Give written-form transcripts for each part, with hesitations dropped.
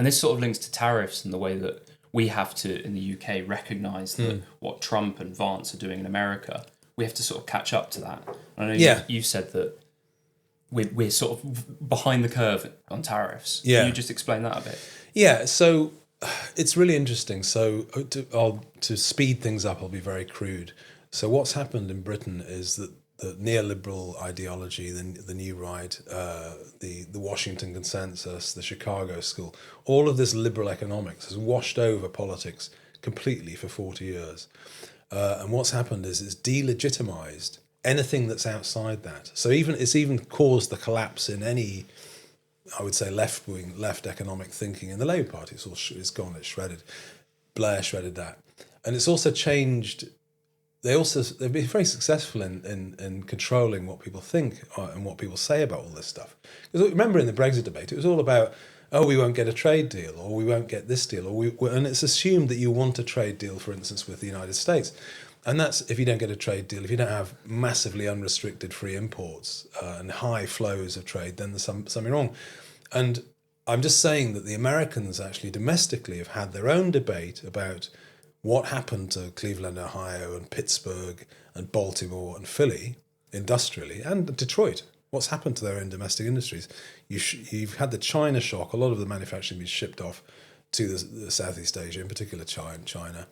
And this sort of links to tariffs and the way that we have to, in the UK, recognise that what Trump and Vance are doing in America, we have to sort of catch up to that. I know you said that we're sort of behind the curve on tariffs. Yeah. Can you just explain that a bit? Yeah, so it's really interesting. So to speed things up, I'll be very crude. So what's happened in Britain is that the neoliberal ideology, the New Right, the Washington Consensus, the Chicago School, all of this liberal economics has washed over politics completely for 40 years. And what's happened is it's delegitimized anything that's outside that. So it's even caused the collapse in any, I would say, left economic thinking in the Labour Party. It's gone, it's shredded. Blair shredded that. And it's also changed. They've been very successful in controlling what people think and what people say about all this stuff. Because remember in the Brexit debate, it was all about, we won't get a trade deal, or we won't get this deal, and it's assumed that you want a trade deal, for instance, with the United States. And that's if you don't get a trade deal, if you don't have massively unrestricted free imports and high flows of trade, then there's something wrong. And I'm just saying that the Americans actually domestically have had their own debate about what happened to Cleveland, Ohio, and Pittsburgh, and Baltimore, and Philly, industrially, and Detroit. What's happened to their own domestic industries? You've had the China shock. A lot of the manufacturing been shipped off to the Southeast Asia, in particular China.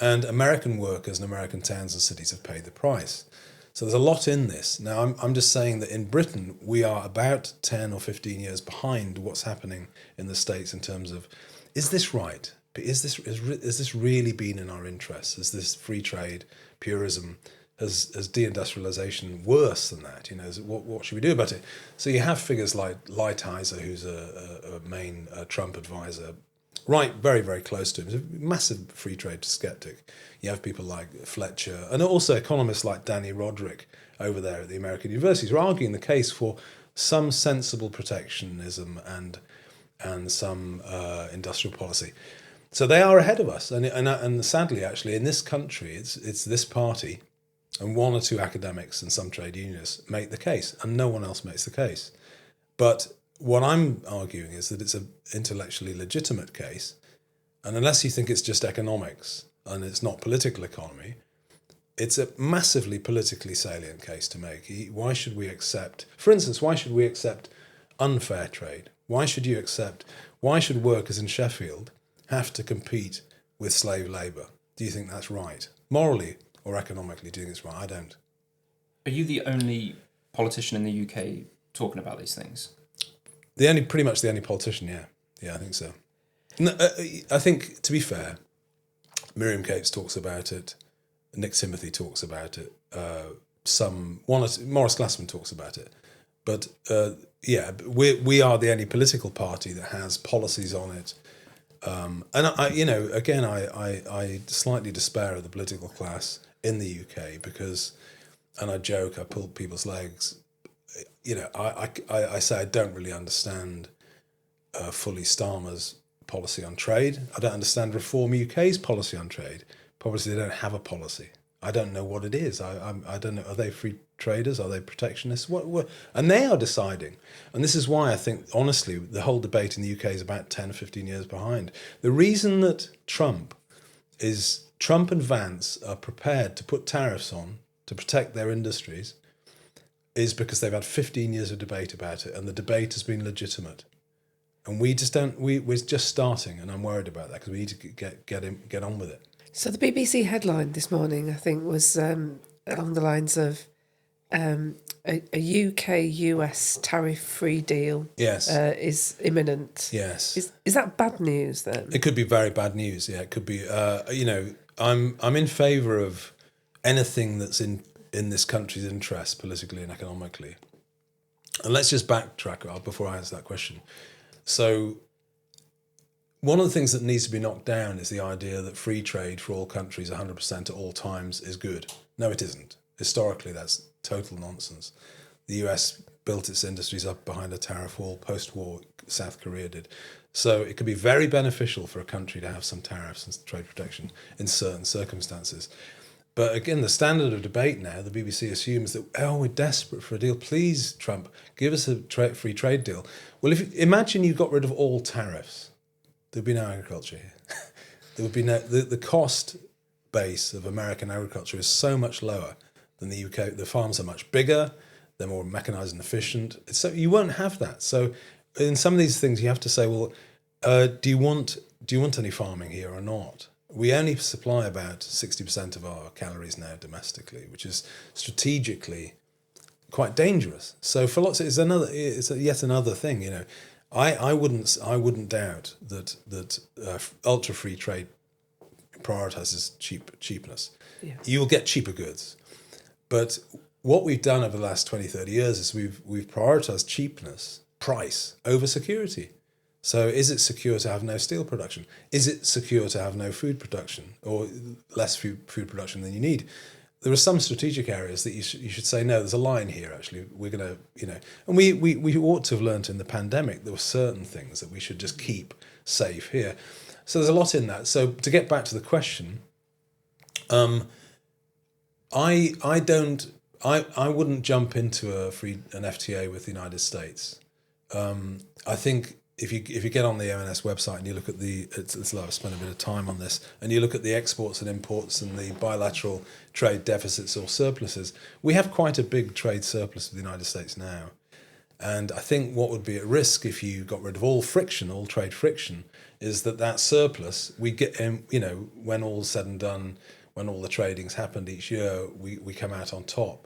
And American workers and American towns and cities have paid the price. So there's a lot in this. Now, I'm just saying that in Britain, we are about 10 or 15 years behind what's happening in the States in terms of, is this right? But is this really been in our interests? Is this free trade, purism, has deindustrialization worse than that? What should we do about it? So you have figures like Lighthizer, who's a main Trump advisor, right, very, very close to him. He's a massive free trade skeptic. You have people like Fletcher, and also economists like Danny Roderick over there at the American universities who are arguing the case for some sensible protectionism and some industrial policy. So they are ahead of us, and sadly, actually, in this country, it's this party and one or two academics and some trade unionists make the case, and no one else makes the case. But what I'm arguing is that it's an intellectually legitimate case, and unless you think it's just economics and it's not political economy, it's a massively politically salient case to make. Why should we accept, for instance, unfair trade? Why should workers in Sheffield have to compete with slave labour? Do you think that's right? Morally or economically, do you think it's right? I don't. Are you the only politician in the UK talking about these things? Pretty much the only politician, yeah. Yeah, I think so. No, I think, to be fair, Miriam Cates talks about it, Nick Timothy talks about it, Morris Glassman talks about it. But we are the only political party that has policies on it. And I slightly despair of the political class in the UK because, and I joke, I pull people's legs. I say I don't really understand fully Starmer's policy on trade. I don't understand Reform UK's policy on trade. Probably they don't have a policy. I don't know what it is. I don't know. Are they free traders? Are they protectionists? What? And they are deciding. And this is why I think, honestly, the whole debate in the UK is about 10, 15 years behind. The reason that Trump and Vance are prepared to put tariffs on to protect their industries is because they've had 15 years of debate about it, and the debate has been legitimate. And we're just starting, and I'm worried about that because we need to get on with it. So the BBC headline this morning, I think, was along the lines of a UK-US tariff-free deal is imminent. Yes. Is that bad news then? It could be very bad news, yeah. It could be, I'm in favour of anything that's in this country's interest politically and economically. And let's just backtrack before I answer that question. So one of the things that needs to be knocked down is the idea that free trade for all countries 100% at all times is good. No, it isn't. Historically, that's total nonsense. The US built its industries up behind a tariff wall. Post-war, South Korea did. So it could be very beneficial for a country to have some tariffs and trade protection in certain circumstances. But again, the standard of debate now, the BBC assumes that, we're desperate for a deal. Please, Trump, give us a free trade deal. Well, imagine you got rid of all tariffs. there'd be no agriculture here. There would be no the cost base of American agriculture is so much lower than the UK. The farms are much bigger, they're more mechanized and efficient. So you won't have that. So in some of these things, you have to say, well, do you want any farming here or not? We only supply about 60% of our calories now domestically, which is strategically quite dangerous. So for lots, it's yet another thing. You know, I wouldn't doubt that ultra free trade prioritizes cheapness. Yeah. You will get cheaper goods, but what we've done over the last 20, 30 years is we've prioritized cheapness, price over security. So is it secure to have no steel production? Is it secure to have no food production or less food production than you need? There are some strategic areas that you should say, no, there's a line here, actually. We're going to, you know, and we ought to have learnt in the pandemic there were certain things that we should just keep safe here. So there's a lot in that. So to get back to the question, I wouldn't jump into an FTA with the United States. I think if you get on the ONS website and you look at it's like I've spent a bit of time on this, and you look at the exports and imports and the bilateral trade deficits or surpluses, we have quite a big trade surplus with the United States now. And I think what would be at risk if you got rid of all trade friction, is that surplus we get, you know, when all's said and done, when all the trading's happened each year, we come out on top.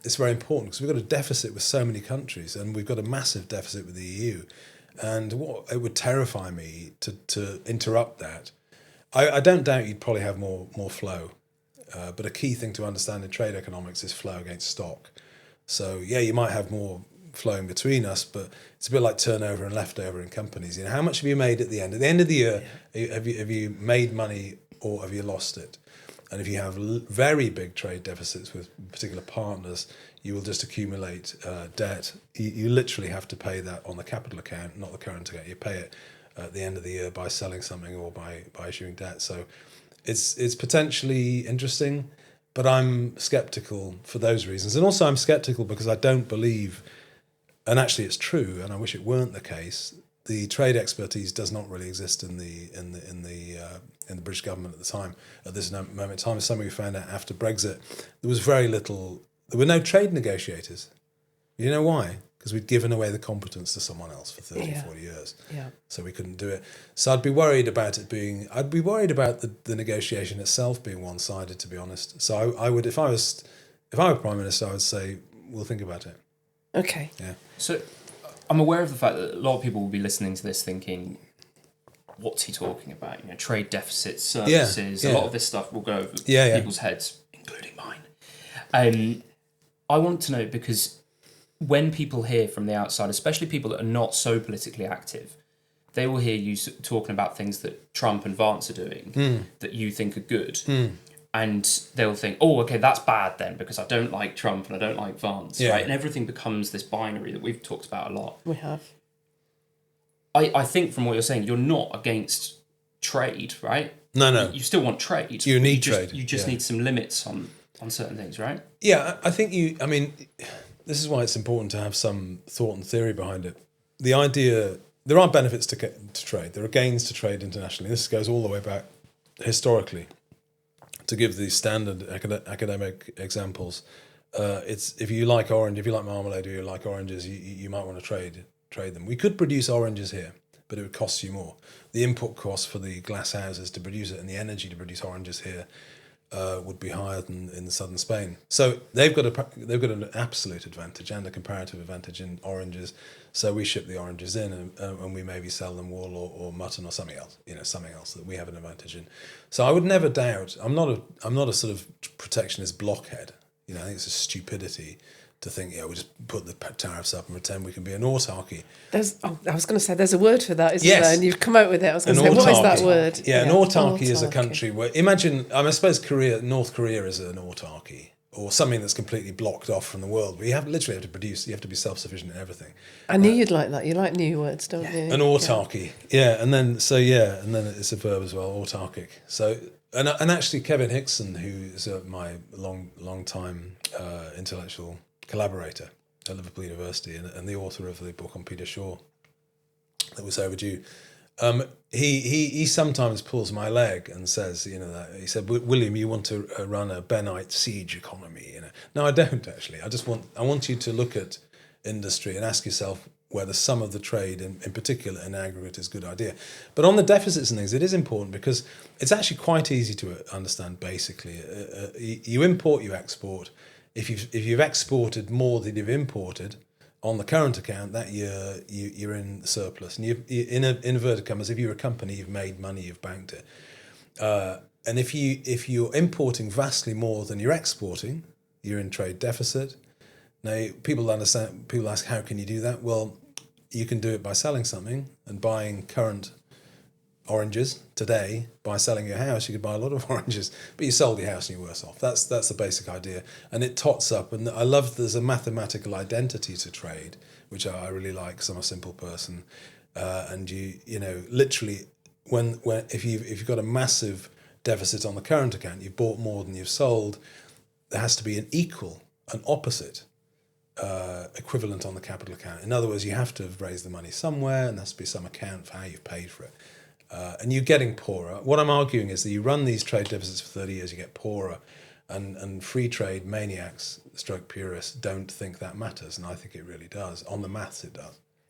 It's very important because we've got a deficit with so many countries, and we've got a massive deficit with the EU. And it would terrify me to interrupt that. I don't doubt you'd probably have more flow, but a key thing to understand in trade economics is flow against stock. So yeah, you might have more flowing between us, but it's a bit like turnover and leftover in companies. You know, how much have you made at the end? At the end of the year, have you made money or have you lost it? And if you have very big trade deficits with particular partners, you will just accumulate debt. You literally have to pay that on the capital account, not the current account. You pay it at the end of the year by selling something or by issuing debt. So it's potentially interesting, but I'm sceptical for those reasons. And also I'm sceptical because I don't believe, and actually it's true, and I wish it weren't the case, the trade expertise does not really exist in the British government at the time. At this moment in time, as something we found out after Brexit, there was very little. There were no trade negotiators. You know why? Because we'd given away the competence to someone else for 30, 40 years. Yeah. So we couldn't do it. So I'd be worried about I'd be worried about the negotiation itself being one-sided, to be honest. So I would, if I were Prime Minister, I would say, we'll think about it. Okay. Yeah. So I'm aware of the fact that a lot of people will be listening to this thinking, what's he talking about? You know, trade deficits, services, a lot of this stuff will go over people's heads, including mine. I want to know, because when people hear from the outside, especially people that are not so politically active, they will hear you talking about things that Trump and Vance are doing that you think are good. And they'll think, oh, okay, that's bad then, because I don't like Trump and I don't like Vance, right? And everything becomes this binary that we've talked about a lot. We have. I think from what you're saying, you're not against trade, right? No. You still want trade. You need trade. You just need some limits on certain things, right? Yeah, I think this is why it's important to have some thought and theory behind it. The idea, there are benefits to trade. There are gains to trade internationally. This goes all the way back historically. To give the standard academic examples, it's if you like marmalade, or you like oranges, you might want to trade them. We could produce oranges here, but it would cost you more. The input cost for the glass houses to produce it and the energy to produce oranges here would be higher than in southern Spain. So they've got an absolute advantage and a comparative advantage in oranges. So we ship the oranges in, and we maybe sell them wool or mutton or something else. You know, something else that we have an advantage in. So I would never doubt. I'm not a sort of protectionist blockhead. You know, I think it's a stupidity to think, we just put the tariffs up and pretend we can be an autarky. I was going to say, there's a word for that, isn't there? And you've come out with it. I was going to say, what is that word? Yeah, an autarky is a country where, imagine, I suppose North Korea is an autarky, or something that's completely blocked off from the world. But you have to produce, you have to be self-sufficient in everything. I knew you'd like that. You like new words, don't you? An autarky, and then it's a verb as well, autarkic. So, and actually Kevin Hickson, who is my long time intellectual collaborator at Liverpool University and the author of the book on Peter Shaw that was overdue, He sometimes pulls my leg and says, that he said, William, you want to run a Bennite siege economy, No, I don't actually. I want you to look at industry and ask yourself whether some of the trade, in particular in aggregate, is a good idea. But on the deficits and things, it is important because it's actually quite easy to understand. Basically, you import, you export. If you've exported more than you've imported on the current account, that year you're in surplus, and you in inverted commas, if you're a company, you've made money, you've banked it. And if you're importing vastly more than you're exporting, you're in trade deficit. Now people ask, how can you do that? Well, you can do it by selling something and buying current oranges today. By selling your house, you could buy a lot of oranges, but you sold your house and you're worse off. That's the basic idea, and it tots up. And I love there's a mathematical identity to trade, which I really like because I'm a simple person. And you literally when if you've got a massive deficit on the current account, you've bought more than you've sold. There has to be an opposite equivalent on the capital account. In other words, you have to have raised the money somewhere, and there has to be some account for how you've paid for it. And you're getting poorer. What I'm arguing is that you run these trade deficits for 30 years, you get poorer, and free trade maniacs, stroke purists, don't think that matters, and I think it really does. On the maths, it does.